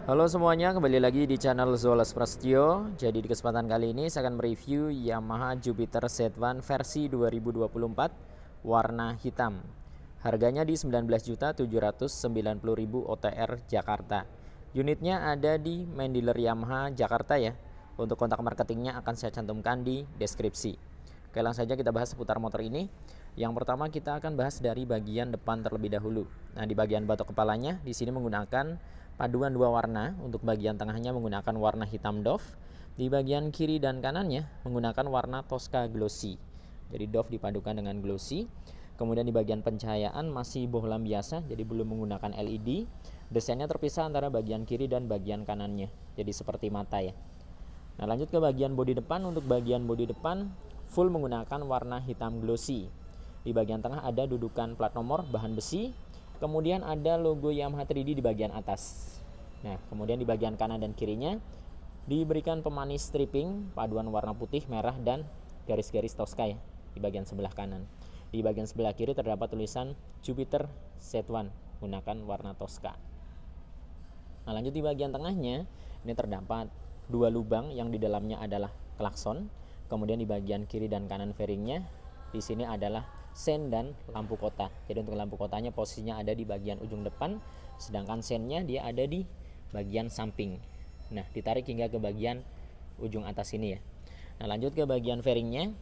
Halo semuanya, kembali lagi di channel Zolas Prasetyo. Jadi di kesempatan kali ini saya akan mereview Yamaha Jupiter Z1 versi 2024 warna hitam. Harganya di 19.790.000 OTR Jakarta. Unitnya ada di main dealer Yamaha Jakarta ya. Untuk kontak marketingnya akan saya cantumkan di deskripsi. Oke, langsung saja kita bahas seputar motor ini. Yang pertama kita akan bahas dari bagian depan terlebih dahulu. Nah, di bagian batok kepalanya di sini menggunakan paduan dua warna. Untuk bagian tengahnya menggunakan warna hitam doff. Di bagian kiri dan kanannya menggunakan warna Tosca Glossy. Jadi doff dipadukan dengan glossy. Kemudian di bagian pencahayaan masih bohlam biasa, jadi belum menggunakan LED. Desainnya terpisah antara bagian kiri dan bagian kanannya, jadi seperti mata ya. Nah, lanjut ke bagian bodi depan. Untuk bagian bodi depan full menggunakan warna hitam glossy. Di bagian tengah ada dudukan plat nomor bahan besi. Kemudian ada logo Yamaha 3D di bagian atas. Nah, kemudian di bagian kanan dan kirinya diberikan pemanis stripping paduan warna putih, merah, dan garis-garis Tosca ya di bagian sebelah kanan. Di bagian sebelah kiri terdapat tulisan Jupiter Z1 menggunakan warna Tosca. Nah, lanjut di bagian tengahnya ini terdapat dua lubang yang di dalamnya adalah klakson. Kemudian di bagian kiri dan kanan fairingnya di sini adalah sen dan lampu kota. Jadi untuk lampu kotanya posisinya ada di bagian ujung depan, sedangkan sennya dia ada di bagian samping. Nah, ditarik hingga ke bagian ujung atas ini ya. Nah, lanjut ke bagian fairingnya.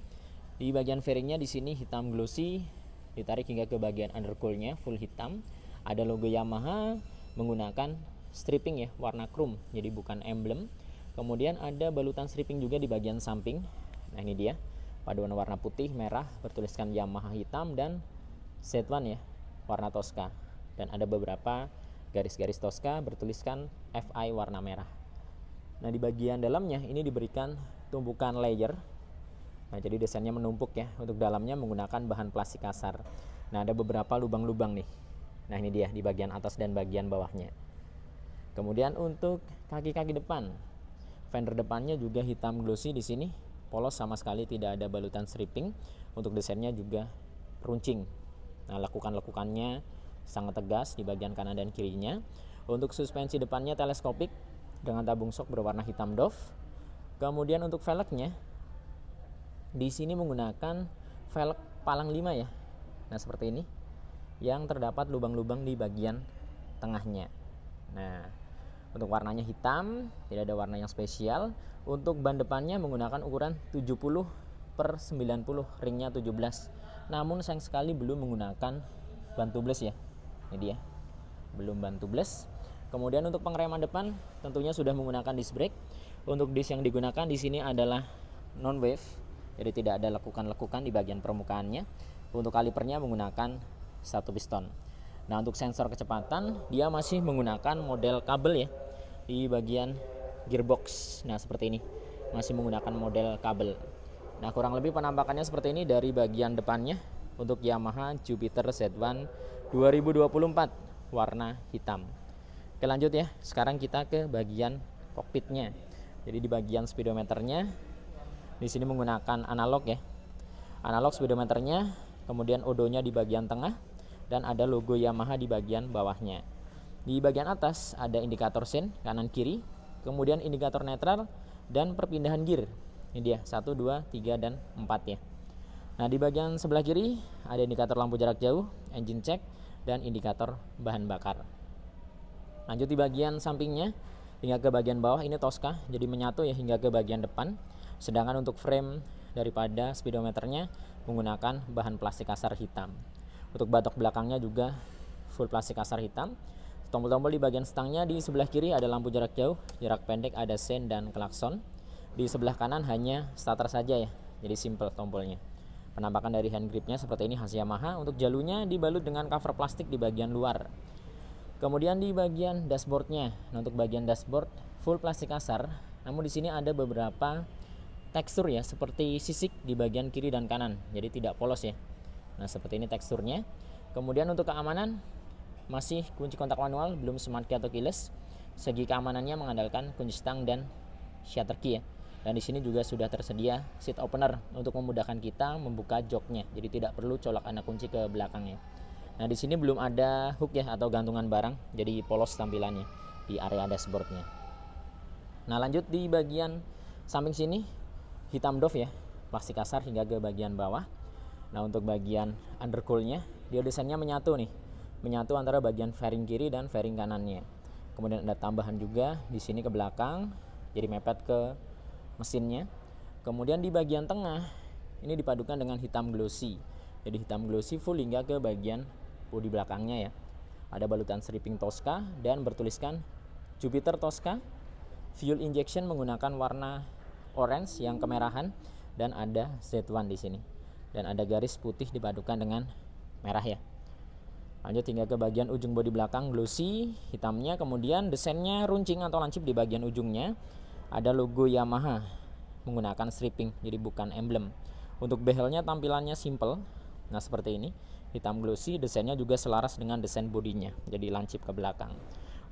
Di bagian fairingnya di sini hitam glossy, ditarik hingga ke bagian undercoolnya full hitam. Ada logo Yamaha menggunakan stripping ya, warna chrome, jadi bukan emblem. Kemudian ada balutan stripping juga di bagian samping. Nah, ini dia paduan warna putih, merah, bertuliskan Yamaha hitam dan Z1 ya, warna Tosca. Dan ada beberapa garis-garis Tosca bertuliskan FI warna merah. Nah, di bagian dalamnya ini diberikan tumpukan layer. Nah, jadi desainnya menumpuk ya. Untuk dalamnya menggunakan bahan plastik kasar. Nah, ada beberapa lubang-lubang nih. Nah, ini dia di bagian atas dan bagian bawahnya. Kemudian untuk kaki-kaki depan, fender depannya juga hitam glossy di sini, polos sama sekali tidak ada balutan stripping. Untuk desainnya juga runcing. Nah, lekukan-lekukannya sangat tegas di bagian kanan dan kirinya. Untuk suspensi depannya teleskopik dengan tabung shock berwarna hitam doff. Kemudian untuk velgnya di sini menggunakan velg palang 5 ya. Nah, seperti ini. Yang terdapat lubang-lubang di bagian tengahnya. Nah, untuk warnanya hitam, tidak ada warna yang spesial. Untuk ban depannya menggunakan ukuran 70/90, ringnya 17. Namun sayang sekali belum menggunakan ban tubeless ya. Ini dia. Belum ban tubeless. Kemudian untuk pengereman depan tentunya sudah menggunakan disc brake. Untuk disc yang digunakan di sini adalah non wave. Jadi tidak ada lekukan-lekukan di bagian permukaannya. Untuk kalipernya menggunakan satu piston. Nah, untuk sensor kecepatan dia masih menggunakan model kabel ya di bagian gearbox. Nah, seperti ini. Masih menggunakan model kabel. Nah, kurang lebih penampakannya seperti ini dari bagian depannya untuk Yamaha Jupiter Z1 2024 warna hitam. Oke, lanjut ya. Sekarang kita ke bagian kokpitnya. Jadi di bagian speedometernya di sini menggunakan analog ya. Analog speedometernya, kemudian odonya di bagian tengah dan ada logo Yamaha di bagian bawahnya. Di bagian atas ada indikator sen kanan kiri, kemudian indikator netral dan perpindahan gear. Ini dia 1, 2, 3 dan 4 ya. Nah, di bagian sebelah kiri ada indikator lampu jarak jauh, engine check dan indikator bahan bakar. Lanjut di bagian sampingnya hingga ke bagian bawah ini Tosca, jadi menyatu ya hingga ke bagian depan. Sedangkan untuk frame daripada speedometernya menggunakan bahan plastik kasar hitam. Untuk batok belakangnya juga full plastik kasar hitam. Tombol-tombol di bagian stangnya di sebelah kiri ada lampu jarak jauh, jarak pendek ada sen dan klakson. Di sebelah kanan hanya starter saja ya, jadi simple tombolnya. Penampakan dari hand gripnya seperti ini khas Yamaha. Untuk jalurnya dibalut dengan cover plastik di bagian luar. Kemudian di bagian dashboardnya, nah untuk bagian dashboard full plastik kasar, namun di sini ada beberapa tekstur ya seperti sisik di bagian kiri dan kanan, jadi tidak polos ya. Nah, seperti ini teksturnya. Kemudian untuk keamanan masih kunci kontak manual, belum smart key atau keyless. Segi keamanannya mengandalkan kunci stang dan shutter key ya. Dan di sini juga sudah tersedia seat opener untuk memudahkan kita membuka joknya. Jadi tidak perlu colok anak kunci ke belakangnya. Nah, di sini belum ada hook ya atau gantungan barang, jadi polos tampilannya. di area dashboardnya. Nah lanjut di bagian samping sini hitam doff ya, plastik kasar hingga ke bagian bawah. Nah untuk bagian undercoolnya dia desainnya menyatu nih, menyatu antara bagian fairing kiri dan fairing kanannya. Kemudian ada tambahan juga di sini ke belakang, jadi mepet ke mesinnya. Kemudian di bagian tengah ini dipadukan dengan hitam glossy, jadi hitam glossy full hingga ke bagian bodi belakangnya ya. Ada balutan stripping Tosca dan bertuliskan Jupiter Tosca. Fuel injection menggunakan warna orange yang kemerahan dan ada Z1 di sini. Dan ada garis putih dipadukan dengan merah ya. Lanjut hingga ke bagian ujung bodi belakang glossy hitamnya, kemudian desainnya runcing atau lancip di bagian ujungnya. Ada logo Yamaha menggunakan stripping, jadi bukan emblem. Untuk behelnya tampilannya simple. Nah seperti ini, hitam glossy, desainnya juga selaras dengan desain bodinya, jadi lancip ke belakang.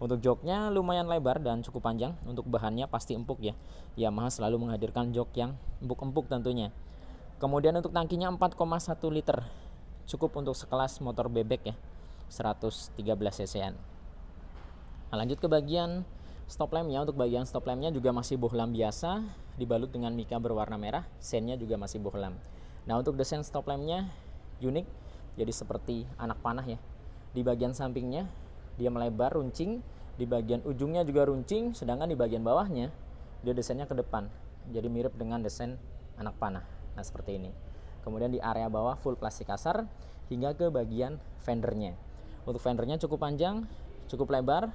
Untuk joknya lumayan lebar dan cukup panjang. Untuk bahannya pasti empuk ya. Yamaha selalu menghadirkan jok yang empuk-empuk tentunya. Kemudian untuk tangkinya 4,1 liter, cukup untuk sekelas motor bebek ya, 113 cc-an. Nah, lanjut ke bagian stop lampnya. Untuk bagian stop lampnya juga masih bohlam biasa, dibalut dengan mika berwarna merah, sennya juga masih bohlam. Nah untuk desain stop lampnya unik, jadi seperti anak panah ya. Di bagian sampingnya dia melebar runcing, di bagian ujungnya juga runcing, sedangkan di bagian bawahnya dia desainnya ke depan, jadi mirip dengan desain anak panah. Nah seperti ini. Kemudian di area bawah full plastik kasar hingga ke bagian fendernya. Untuk fendernya cukup panjang, cukup lebar.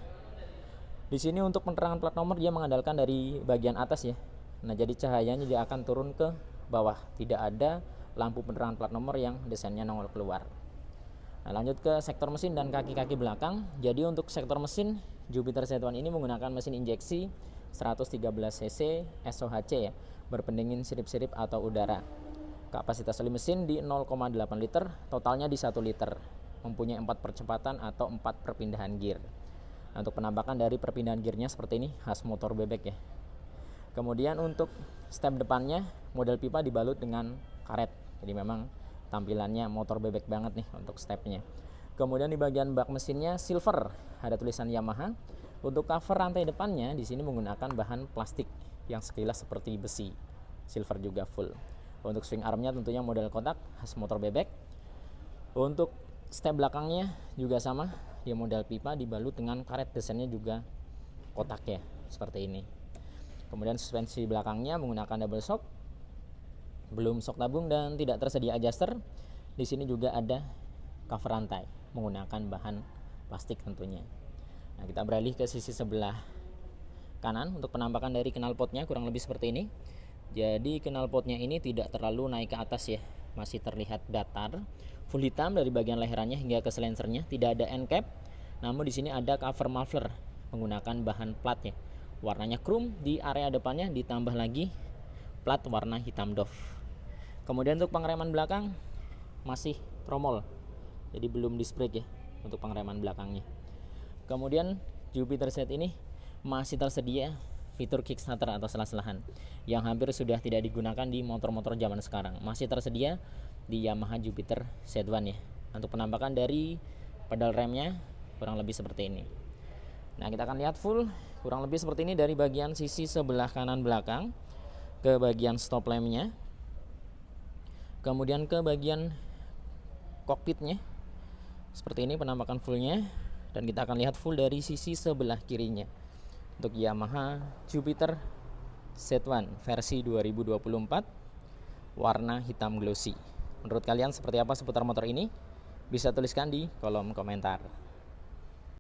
Di sini untuk penerangan plat nomor dia mengandalkan dari bagian atas ya. Nah jadi cahayanya dia akan turun ke bawah, tidak ada lampu penerangan plat nomor yang desainnya nongol keluar. Nah lanjut ke sektor mesin dan kaki-kaki belakang. Jadi untuk sektor mesin, Jupiter Z1 ini menggunakan mesin injeksi 113 cc SOHC ya, berpendingin sirip-sirip atau udara. Kapasitas oli mesin di 0,8 liter, totalnya di 1 liter. Mempunyai 4 percepatan atau 4 perpindahan gear. Nah, untuk penampakan dari perpindahan gearnya seperti ini, khas motor bebek ya. Kemudian untuk step depannya, model pipa dibalut dengan karet. Jadi memang tampilannya motor bebek banget nih untuk stepnya. Kemudian di bagian bak mesinnya silver, ada tulisan Yamaha. Untuk cover rantai depannya di sini menggunakan bahan plastik yang sekilas seperti besi. Silver juga full. Untuk swing armnya tentunya model kotak khas motor bebek. Untuk step belakangnya juga sama, dia model pipa dibalut dengan karet, desainnya juga kotak ya, seperti ini. Kemudian suspensi belakangnya menggunakan double shock, belum shock tabung dan tidak tersedia adjuster. Di sini juga ada cover rantai menggunakan bahan plastik tentunya. Nah, kita beralih ke sisi sebelah kanan. Untuk penampakan dari knalpotnya kurang lebih seperti ini. Jadi knalpotnya ini tidak terlalu naik ke atas ya, masih terlihat datar, full hitam dari bagian leherannya hingga ke silencernya. Tidak ada end cap, namun di sini ada cover muffler menggunakan bahan plat ya, warnanya chrome. Di area depannya ditambah lagi plat warna hitam doff. Kemudian untuk pengereman belakang masih tromol, jadi belum disc brake ya untuk pengereman belakangnya. Kemudian Jupiter Z ini masih tersedia fitur kickstarter atau selah-selahan yang hampir sudah tidak digunakan di motor-motor zaman sekarang. Masih tersedia di Yamaha Jupiter Z1 ya. Untuk penampakan dari pedal remnya kurang lebih seperti ini. Nah kita akan lihat full kurang lebih seperti ini dari bagian sisi sebelah kanan belakang ke bagian stop lampnya, kemudian ke bagian kokpitnya seperti ini penampakan fullnya. Dan kita akan lihat full dari sisi sebelah kirinya untuk Yamaha Jupiter Z1 versi 2024 warna hitam glossy. Menurut kalian seperti apa seputar motor ini? Bisa tuliskan di kolom komentar.